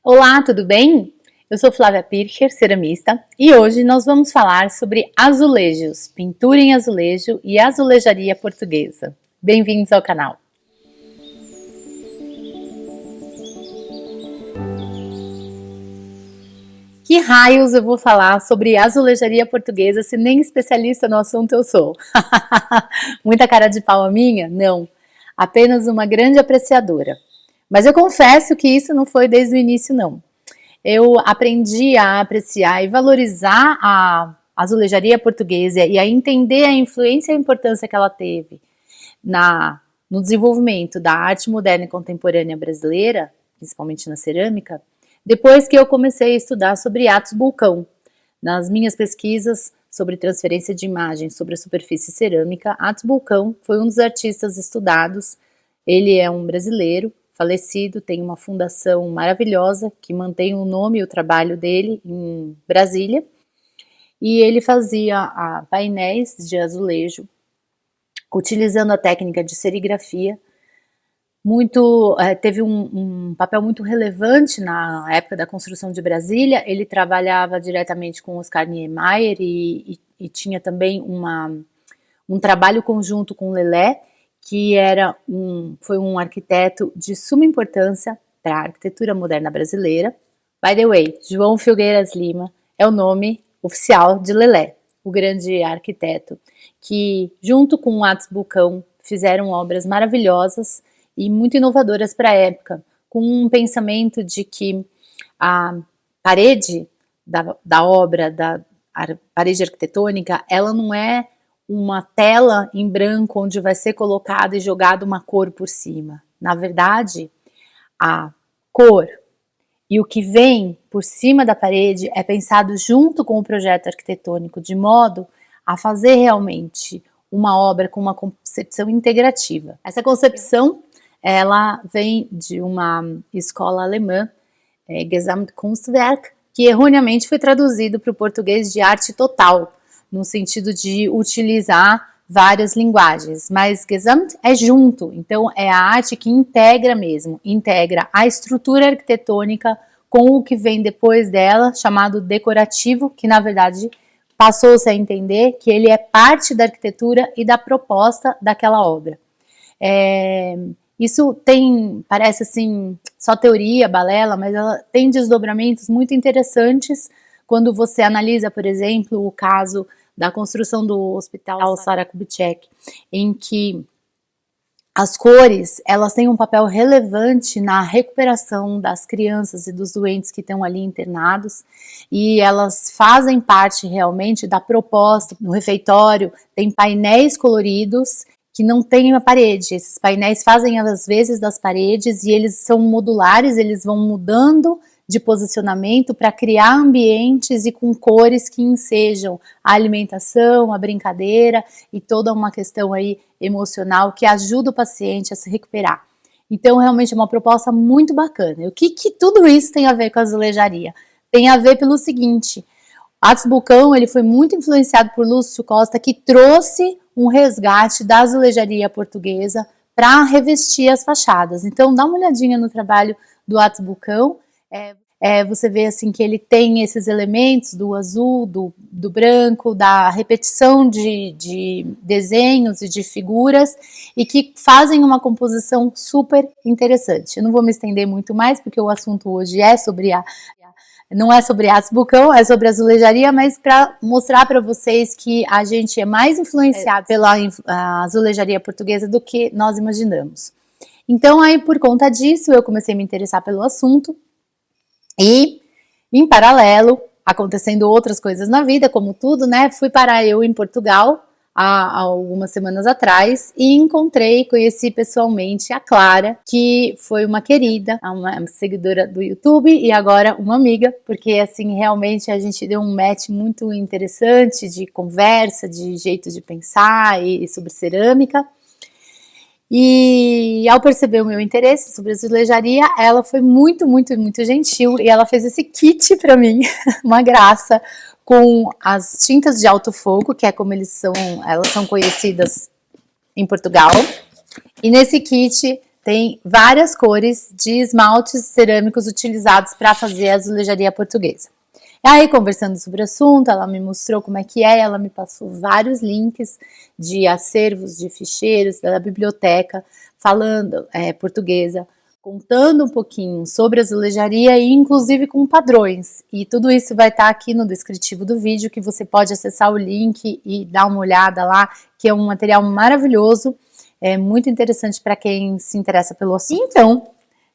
Olá, tudo bem? Eu sou Flávia Pircher, ceramista, e hoje nós vamos falar sobre azulejos, pintura em azulejo e azulejaria portuguesa. Bem-vindos ao canal! Que raios eu vou falar sobre azulejaria portuguesa se nem especialista no assunto eu sou? Muita cara de pau a minha? Não, apenas uma grande apreciadora. Mas eu confesso que isso não foi desde o início não. Eu aprendi a apreciar e valorizar a azulejaria portuguesa e a entender a influência e a importância que ela teve no desenvolvimento da arte moderna e contemporânea brasileira, principalmente na cerâmica, depois que eu comecei a estudar sobre Atos Bulcão. Nas minhas pesquisas sobre transferência de imagem sobre a superfície cerâmica, Atos Bulcão foi um dos artistas estudados. Ele é um brasileiro, falecido, tem uma fundação maravilhosa que mantém o nome e o trabalho dele em Brasília, e ele fazia painéis de azulejo utilizando a técnica de serigrafia. Teve um papel muito relevante na época da construção de Brasília. Ele trabalhava diretamente com Oscar Niemeyer e tinha também um trabalho conjunto com Lelé, que foi um arquiteto de suma importância para a arquitetura moderna brasileira. By the way, João Filgueiras Lima é o nome oficial de Lelé, o grande arquiteto, que junto com o Atos Bulcão fizeram obras maravilhosas e muito inovadoras para a época, com um pensamento de que a parede da obra, da parede arquitetônica, ela não é uma tela em branco onde vai ser colocada e jogada uma cor por cima. Na verdade, a cor e o que vem por cima da parede é pensado junto com o projeto arquitetônico, de modo a fazer realmente uma obra com uma concepção integrativa. Essa concepção, ela vem de uma escola alemã, Gesamtkunstwerk, que erroneamente foi traduzido para o português de arte total, no sentido de utilizar várias linguagens, mas Gesamt é junto, então é a arte que integra mesmo, integra a estrutura arquitetônica com o que vem depois dela, chamado decorativo, que na verdade passou-se a entender que ele é parte da arquitetura e da proposta daquela obra. Isso parece assim, só teoria, balela, mas ela tem desdobramentos muito interessantes quando você analisa, por exemplo, o caso da construção do Hospital Sarah Kubitschek, em que as cores, elas têm um papel relevante na recuperação das crianças e dos doentes que estão ali internados, e elas fazem parte realmente da proposta. No refeitório tem painéis coloridos que não tem a parede, esses painéis fazem às vezes das paredes e eles são modulares, eles vão mudando de posicionamento para criar ambientes e com cores que ensejam a alimentação, a brincadeira e toda uma questão aí emocional que ajuda o paciente a se recuperar. Então realmente é uma proposta muito bacana. E o que tudo isso tem a ver com a azulejaria? Tem a ver pelo seguinte: Atos Bulcão, ele foi muito influenciado por Lúcio Costa, que trouxe um resgate da azulejaria portuguesa para revestir as fachadas. Então dá uma olhadinha no trabalho do Atos Bulcão. Você vê assim que ele tem esses elementos do azul, do branco, da repetição de desenhos e de figuras e que fazem uma composição super interessante. Eu não vou me estender muito mais porque o assunto hoje não é sobre Atos Bulcão, é sobre azulejaria, mas para mostrar para vocês que a gente é mais influenciado pela azulejaria portuguesa do que nós imaginamos. Então aí por conta disso eu comecei a me interessar pelo assunto. E, em paralelo, acontecendo outras coisas na vida, como tudo, né? Fui parar eu em Portugal há algumas semanas atrás e conheci pessoalmente a Clara, que foi uma querida, uma seguidora do YouTube e agora uma amiga, porque assim, realmente a gente deu um match muito interessante de conversa, de jeito de pensar e sobre cerâmica. E ao perceber o meu interesse sobre azulejaria, ela foi muito, muito, muito gentil e ela fez esse kit para mim, uma graça, com as tintas de alto fogo, que é como elas são conhecidas em Portugal. E nesse kit tem várias cores de esmaltes cerâmicos utilizados para fazer a azulejaria portuguesa. E aí, conversando sobre o assunto, ela me mostrou como é que é, ela me passou vários links de acervos, de ficheiros da biblioteca, falando portuguesa, contando um pouquinho sobre azulejaria e inclusive com padrões. E tudo isso vai estar aqui no descritivo do vídeo, que você pode acessar o link e dar uma olhada lá, que é um material maravilhoso, muito interessante para quem se interessa pelo assunto. Então,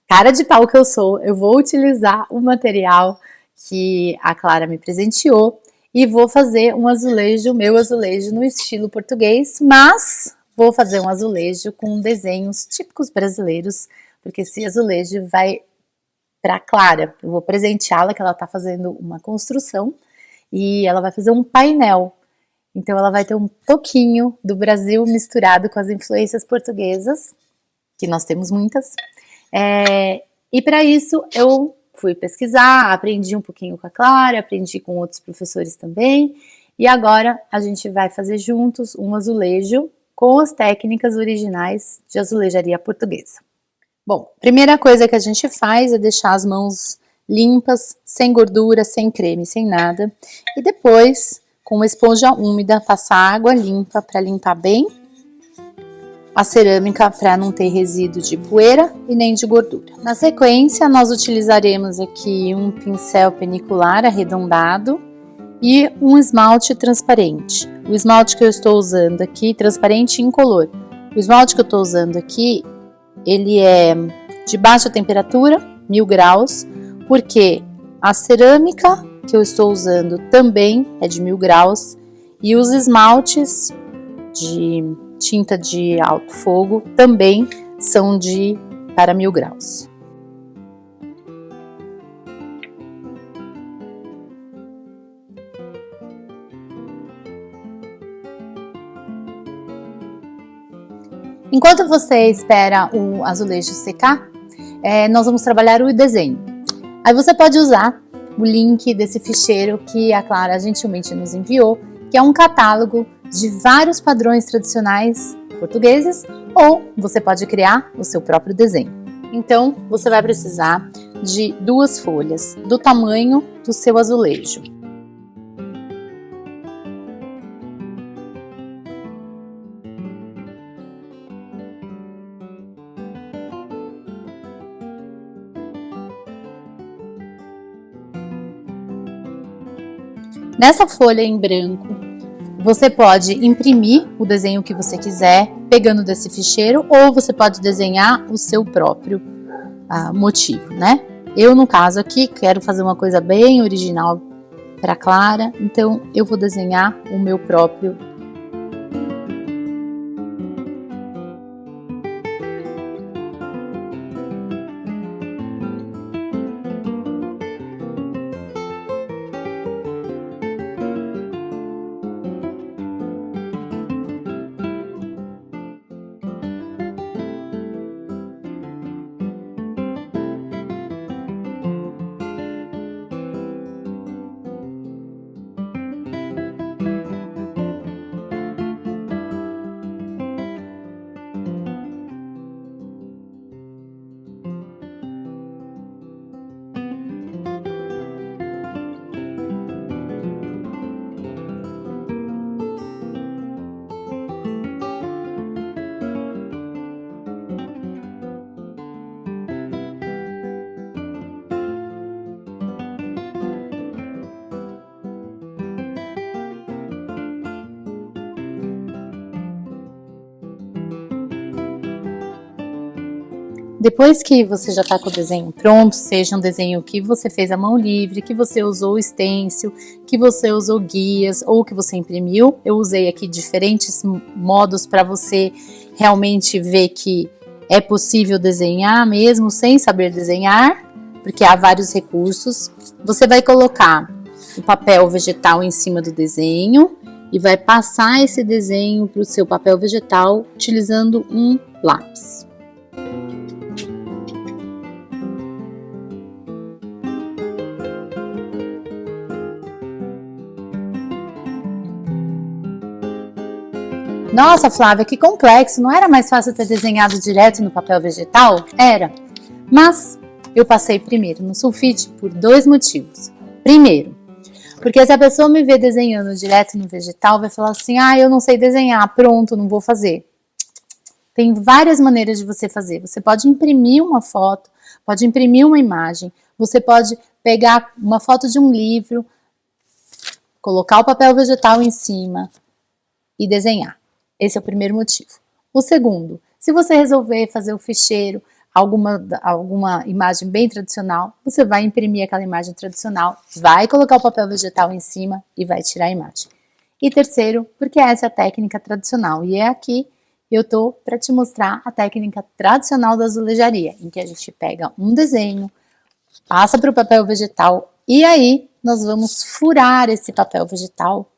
cara de pau que eu sou, eu vou utilizar o material que a Clara me presenteou e vou fazer um azulejo, meu azulejo no estilo português, mas vou fazer um azulejo com desenhos típicos brasileiros, porque esse azulejo vai para a Clara. Eu vou presenteá-la, que ela está fazendo uma construção e ela vai fazer um painel. Então ela vai ter um pouquinho do Brasil misturado com as influências portuguesas, que nós temos muitas. E para isso eu fui pesquisar, aprendi um pouquinho com a Clara, aprendi com outros professores também, e agora a gente vai fazer juntos um azulejo com as técnicas originais de azulejaria portuguesa. Bom, primeira coisa que a gente faz é deixar as mãos limpas, sem gordura, sem creme, sem nada, e depois, com uma esponja úmida, passar água limpa para limpar bem a cerâmica, para não ter resíduo de poeira e nem de gordura. Na sequência, nós utilizaremos aqui um pincel penicular arredondado e um esmalte transparente. O esmalte que eu estou usando aqui, transparente e incolor. O esmalte que eu estou usando aqui, ele é de baixa temperatura, 1000 graus, porque a cerâmica que eu estou usando também é de 1000 graus e os esmaltes de tinta de alto fogo também são para 1000 graus. Enquanto você espera o azulejo secar, nós vamos trabalhar o desenho. Aí você pode usar o link desse ficheiro que a Clara gentilmente nos enviou, que é um catálogo de vários padrões tradicionais portugueses, ou você pode criar o seu próprio desenho. Então, você vai precisar de 2 folhas do tamanho do seu azulejo. Nessa folha em branco, você pode imprimir o desenho que você quiser, pegando desse ficheiro, ou você pode desenhar o seu próprio motivo, né? Eu, no caso aqui, quero fazer uma coisa bem original para Clara, então eu vou desenhar o meu próprio. Depois que você já está com o desenho pronto, seja um desenho que você fez à mão livre, que você usou stencil, que você usou guias ou que você imprimiu, eu usei aqui diferentes modos para você realmente ver que é possível desenhar mesmo sem saber desenhar, porque há vários recursos. Você vai colocar o papel vegetal em cima do desenho e vai passar esse desenho para o seu papel vegetal utilizando um lápis. Nossa, Flávia, que complexo, não era mais fácil ter desenhado direto no papel vegetal? Era, mas eu passei primeiro no sulfite por 2 motivos. Primeiro, porque se a pessoa me vê desenhando direto no vegetal, vai falar assim, eu não sei desenhar, pronto, não vou fazer. Tem várias maneiras de você fazer. Você pode imprimir uma foto, pode imprimir uma imagem, você pode pegar uma foto de um livro, colocar o papel vegetal em cima e desenhar. Esse é o primeiro motivo. O segundo, se você resolver fazer o ficheiro, alguma imagem bem tradicional, você vai imprimir aquela imagem tradicional, vai colocar o papel vegetal em cima e vai tirar a imagem. E terceiro, porque essa é a técnica tradicional. E é aqui eu tô para te mostrar a técnica tradicional da azulejaria, em que a gente pega um desenho, passa para o papel vegetal e aí nós vamos furar esse papel vegetal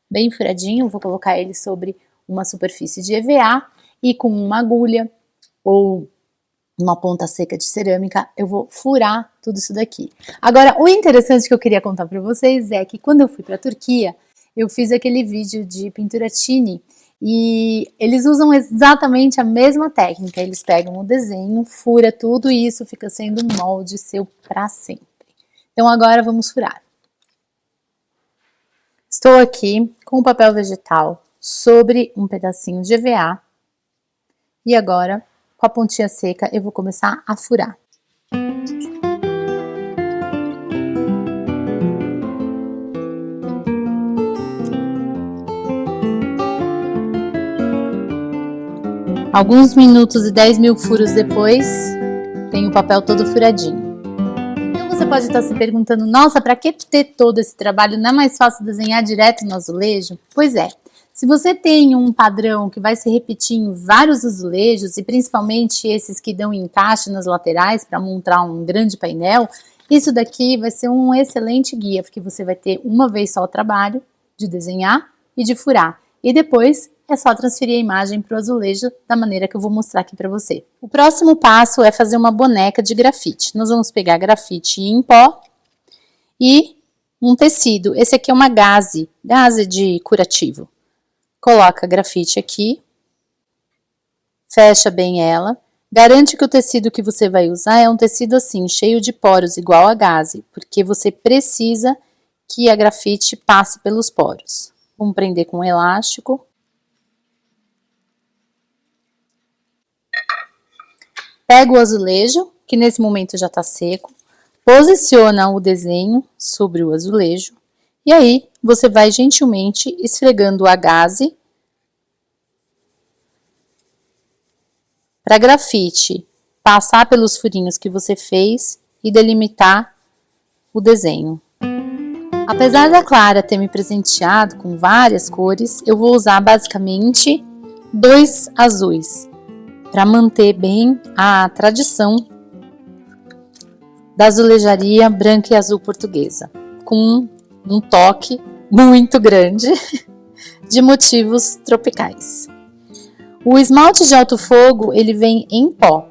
bem furadinho. Vou colocar ele sobre uma superfície de EVA e com uma agulha ou uma ponta seca de cerâmica, eu vou furar tudo isso daqui. Agora, o interessante que eu queria contar para vocês é que quando eu fui para a Turquia, eu fiz aquele vídeo de pintura Cini e eles usam exatamente a mesma técnica. Eles pegam o desenho, fura tudo e isso fica sendo um molde seu para sempre. Então agora vamos furar. Estou aqui com o papel vegetal sobre um pedacinho de EVA e agora, com a pontinha seca, eu vou começar a furar. Alguns minutos e 10 mil furos depois, tem o papel todo furadinho. Então você pode estar se perguntando, nossa, para que ter todo esse trabalho? Não é mais fácil desenhar direto no azulejo? Pois é. Se você tem um padrão que vai se repetir em vários azulejos, e principalmente esses que dão encaixe nas laterais para montar um grande painel, isso daqui vai ser um excelente guia, porque você vai ter uma vez só o trabalho de desenhar e de furar. E depois é só transferir a imagem para o azulejo da maneira que eu vou mostrar aqui para você. O próximo passo é fazer uma boneca de grafite. Nós vamos pegar grafite em pó e um tecido. Esse aqui é uma gaze de curativo. Coloca grafite aqui, fecha bem ela, garante que o tecido que você vai usar é um tecido assim, cheio de poros, igual a gaze, porque você precisa que a grafite passe pelos poros. Vamos prender com um elástico. Pega o azulejo, que nesse momento já está seco, posiciona o desenho sobre o azulejo, e aí você vai gentilmente esfregando a gaze para grafite passar pelos furinhos que você fez e delimitar o desenho. Apesar da Clara ter me presenteado com várias cores, eu vou usar basicamente 2 azuis para manter bem a tradição da azulejaria branca e azul portuguesa, com um toque muito grande de motivos tropicais. O esmalte de alto fogo, ele vem em pó.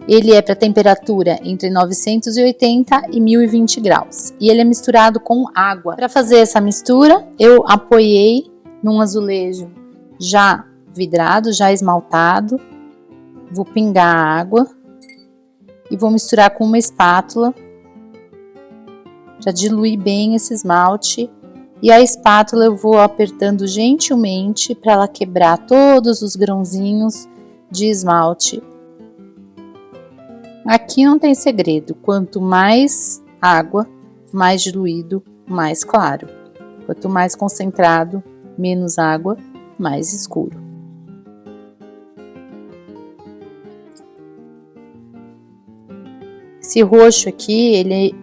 Ele é para temperatura entre 980 e 1020 graus. E ele é misturado com água. Para fazer essa mistura, eu apoiei num azulejo já vidrado, já esmaltado. Vou pingar a água e vou misturar com uma espátula para diluir bem esse esmalte. E a espátula eu vou apertando gentilmente para ela quebrar todos os grãozinhos de esmalte. Aqui não tem segredo, quanto mais água, mais diluído, mais claro. Quanto mais concentrado, menos água, mais escuro. Esse roxo aqui, ele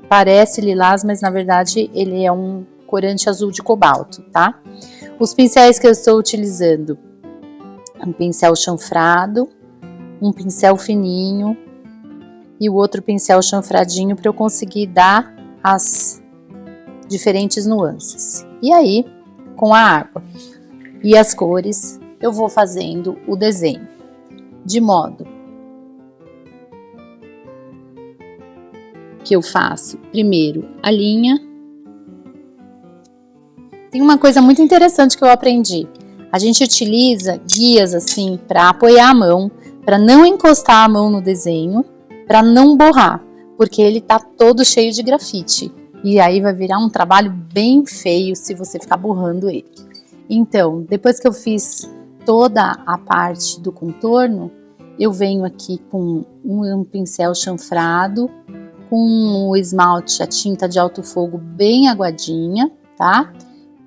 parece lilás, mas na verdade ele é um corante azul de cobalto, tá? Os pincéis que eu estou utilizando, um pincel chanfrado, um pincel fininho e o outro pincel chanfradinho para eu conseguir dar as diferentes nuances. E aí, com a água e as cores, eu vou fazendo o desenho, de modo que eu faço primeiro a linha. Tem uma coisa muito interessante que eu aprendi. A gente utiliza guias assim para apoiar a mão, para não encostar a mão no desenho, para não borrar, porque ele tá todo cheio de grafite. E aí vai virar um trabalho bem feio se você ficar borrando ele. Então, depois que eu fiz toda a parte do contorno, eu venho aqui com um pincel chanfrado, com o esmalte, a tinta de alto fogo bem aguadinha, tá?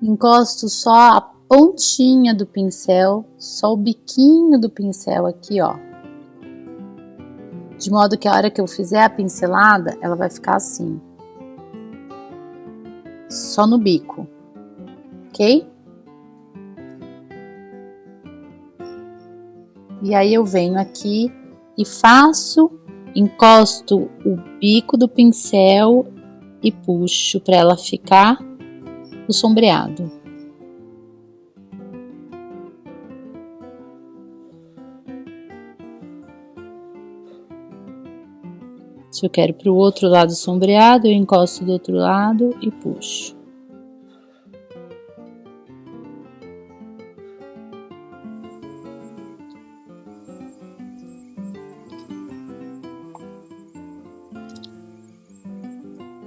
Encosto só a pontinha do pincel, só o biquinho do pincel aqui, ó. De modo que a hora que eu fizer a pincelada, ela vai ficar assim. Só no bico, ok? E aí eu venho aqui e encosto o bico do pincel e puxo para ela ficar o sombreado. Se eu quero para o outro lado sombreado, eu encosto do outro lado e puxo.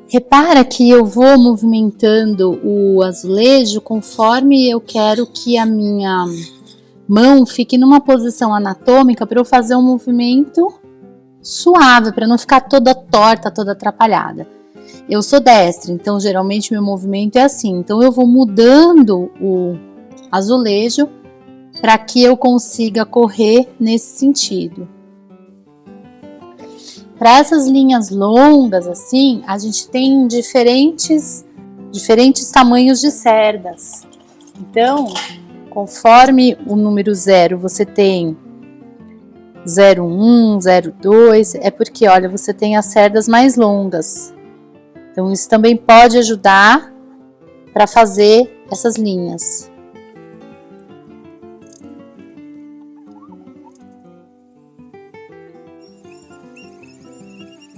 Repara que eu vou movimentando o azulejo conforme eu quero que a minha mão fique numa posição anatômica para eu fazer um movimento suave, para não ficar toda torta, toda atrapalhada. Eu sou destra, então geralmente meu movimento é assim. Então eu vou mudando o azulejo para que eu consiga correr nesse sentido. Para essas linhas longas assim, a gente tem diferentes tamanhos de cerdas. Então, conforme o número 0 você tem 0,1, 0,2, é porque, olha, você tem as cerdas mais longas. Então, isso também pode ajudar para fazer essas linhas.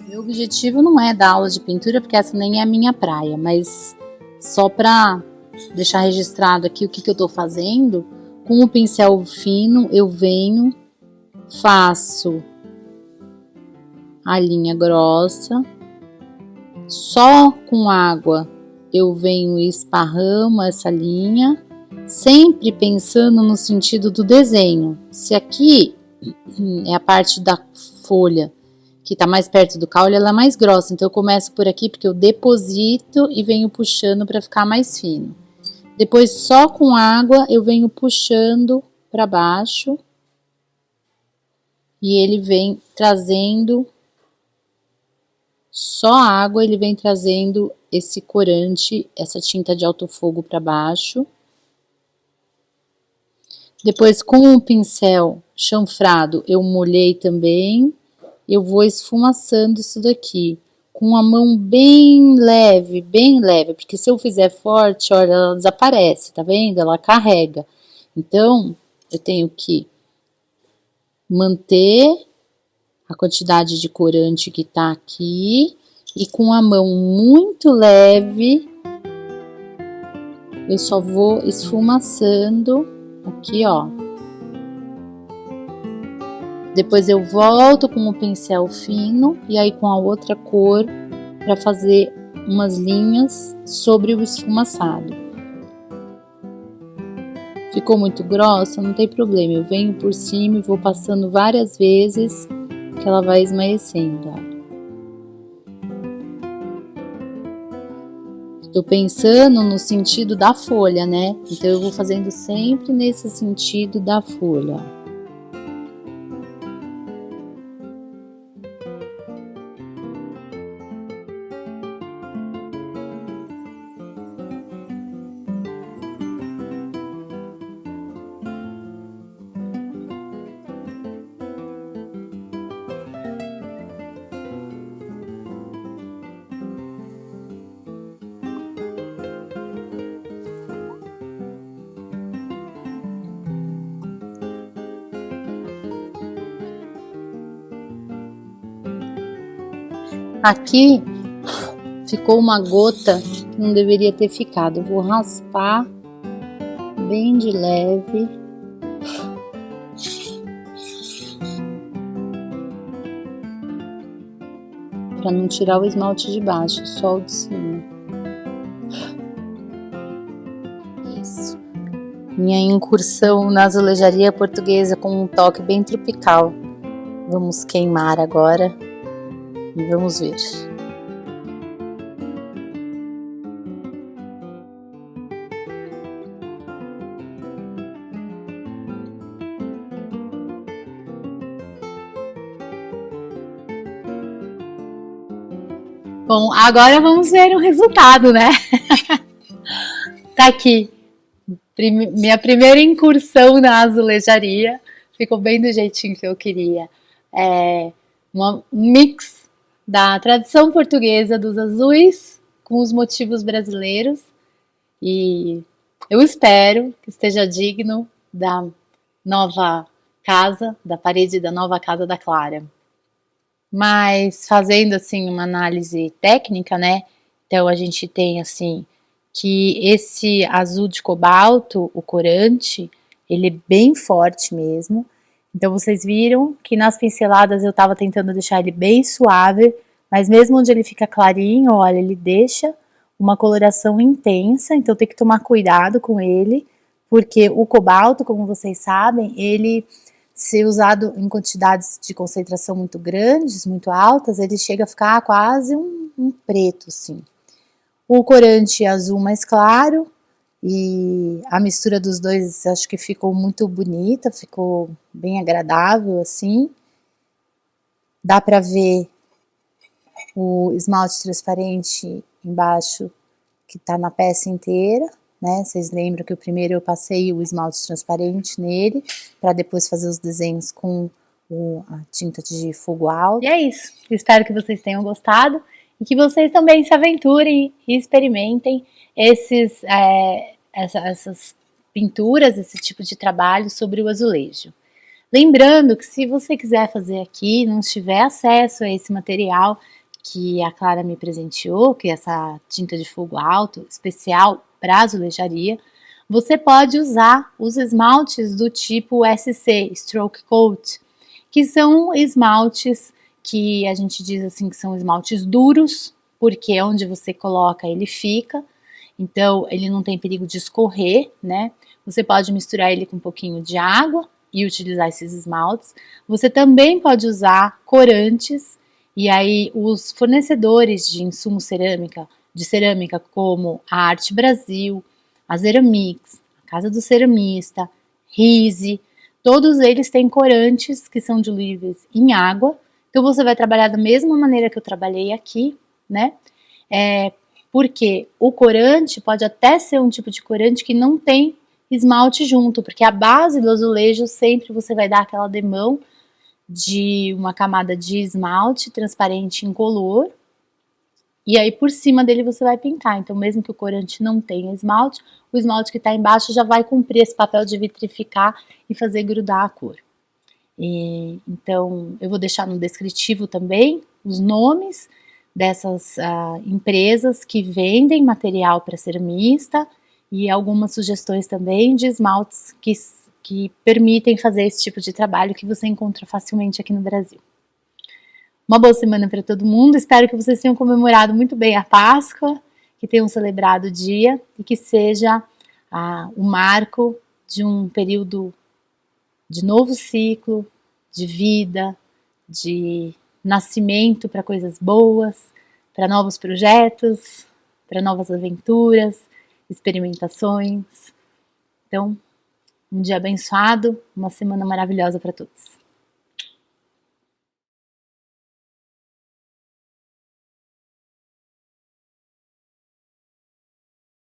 Meu objetivo não é dar aula de pintura, porque essa nem é a minha praia, mas só para deixar registrado aqui o que eu estou fazendo, com o pincel fino eu venho, faço a linha grossa, só com água eu venho e esparramo essa linha, sempre pensando no sentido do desenho. Se aqui é a parte da folha que está mais perto do caule, ela é mais grossa, então eu começo por aqui porque eu deposito e venho puxando para ficar mais fino. Depois só com água eu venho puxando para baixo e ele vem trazendo, só a água ele vem trazendo esse corante, essa tinta de alto fogo para baixo. Depois com o pincel chanfrado eu molhei também, eu vou esfumaçando isso daqui, com a mão bem leve, porque se eu fizer forte, olha, ela desaparece, tá vendo? Ela carrega. Então, eu tenho que manter a quantidade de corante que tá aqui e com a mão muito leve, eu só vou esfumaçando aqui, ó. Depois eu volto com o pincel fino e aí com a outra cor para fazer umas linhas sobre o esfumaçado. Ficou muito grossa? Não tem problema, eu venho por cima e vou passando várias vezes que ela vai esmaecendo, ó. Tô pensando no sentido da folha, né? Então eu vou fazendo sempre nesse sentido da folha, ó. Aqui ficou uma gota que não deveria ter ficado. Eu vou raspar bem de leve. Para não tirar o esmalte de baixo, só o de cima. Isso. Minha incursão na azulejaria portuguesa com um toque bem tropical. Vamos queimar agora e vamos ver. Bom, agora vamos ver o resultado, né? Tá aqui. Minha primeira incursão na azulejaria. Ficou bem do jeitinho que eu queria. É um mix da tradição portuguesa dos azuis com os motivos brasileiros. E eu espero que esteja digno da nova casa, da parede da nova casa da Clara. Mas fazendo assim uma análise técnica, né? Então a gente tem assim que esse azul de cobalto, o corante, ele é bem forte mesmo. Então vocês viram que nas pinceladas eu estava tentando deixar ele bem suave, mas mesmo onde ele fica clarinho, olha, ele deixa uma coloração intensa, então tem que tomar cuidado com ele, porque o cobalto, como vocês sabem, ele, se usado em quantidades de concentração muito grandes, muito altas, ele chega a ficar quase um preto, assim. O corante azul mais claro, e a mistura dos dois acho que ficou muito bonita, ficou bem agradável, assim. Dá pra ver o esmalte transparente embaixo, que tá na peça inteira, né? Vocês lembram que o primeiro eu passei o esmalte transparente nele, para depois fazer os desenhos com a tinta de fogo alto. E é isso. Espero que vocês tenham gostado e que vocês também se aventurem e experimentem essas pinturas, esse tipo de trabalho sobre o azulejo. Lembrando que se você quiser fazer aqui, não tiver acesso a esse material que a Clara me presenteou, que é essa tinta de fogo alto especial para azulejaria, você pode usar os esmaltes do tipo SC, Stroke Coat, que são esmaltes que a gente diz assim que são esmaltes duros, porque onde você coloca ele fica, então ele não tem perigo de escorrer, né? Você pode misturar ele com um pouquinho de água e utilizar esses esmaltes. Você também pode usar corantes, e aí os fornecedores de insumo de cerâmica como a Arte Brasil, a Ceramix, a Casa do Ceramista, Rise, todos eles têm corantes que são diluíveis em água. Então você vai trabalhar da mesma maneira que eu trabalhei aqui, né? Porque o corante pode até ser um tipo de corante que não tem esmalte junto, porque a base do azulejo sempre você vai dar aquela demão de uma camada de esmalte transparente incolor, e aí por cima dele você vai pintar. Então mesmo que o corante não tenha esmalte, o esmalte que está embaixo já vai cumprir esse papel de vitrificar e fazer grudar a cor. Então eu vou deixar no descritivo também os nomes dessas empresas que vendem material para ceramista e algumas sugestões também de esmaltes que permitem fazer esse tipo de trabalho que você encontra facilmente aqui no Brasil. Uma boa semana para todo mundo, espero que vocês tenham comemorado muito bem a Páscoa, que tenham celebrado o dia e que seja o marco de um período de novo ciclo, de vida, de nascimento para coisas boas, para novos projetos, para novas aventuras, experimentações. Então, um dia abençoado, uma semana maravilhosa para todos.